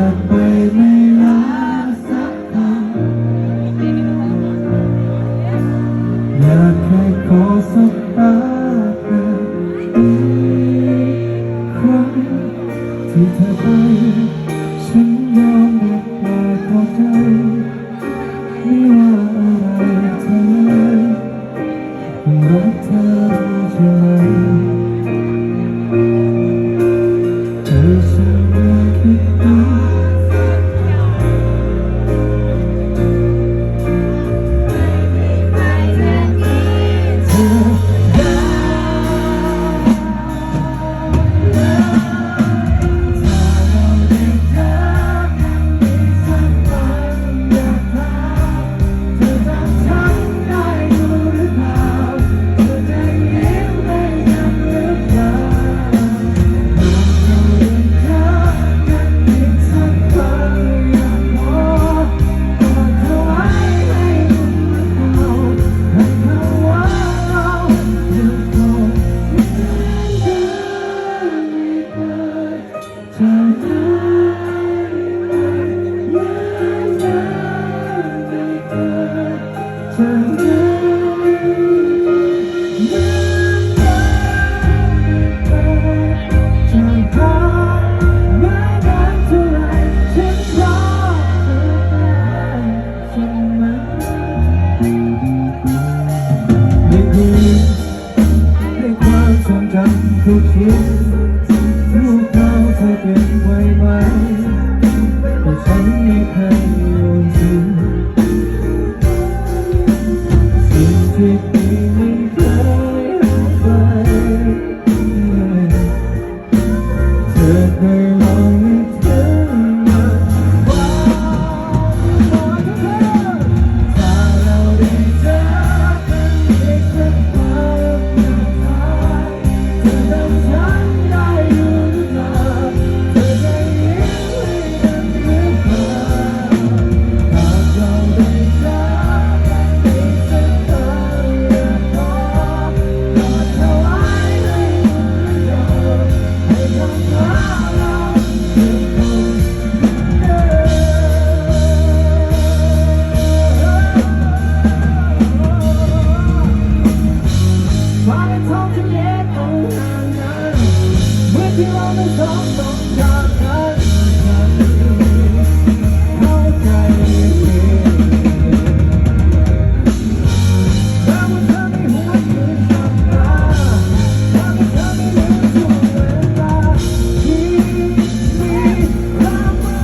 จากไปไม่ลาสักคำอยากแค่ขอสบตาเธออีกครั้งที่เธอไปฉันยอมเด็ดปล่อยพอใจไม่ว่าอะไรเธอรักเธอใช่ไหมเธอฉันยังคิดถึงทุกชิ้นลูกเขาเธอเก็บไว้ไหมแต่ฉันไม่เคยโยนทิ้งสิ่งที่ดีไม่เคยหายไปเธอเคยลองนึกถึงมันว่าถ้าเราได้เจอกันอีกสักครั้งเธอจำฉันได้อยู่หรือเปล่าเธอจะยิ้มให้กันหรือเปล่าหากเราได้เจอกันอีกสักครั้งอย่าขอกอดเธอไว้ให้เราให้คำว่าเรายังคงเดินฟ้าเป็นท้องทะเลตรงห่างนั้นเมื่อที่เราทั้งสองต้องจากกันฉันเข้าใจผิดแต่ว่าเธอไม่หวนคืนกลับมาแต่ว่าเธอไม่ลืมช่วงเวลาที่มีเรามา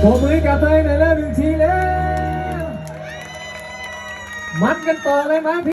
ผมมือกับตัวเองหน่อยแล้ว1 ทีแล้วมัดกันต่อเลยไหม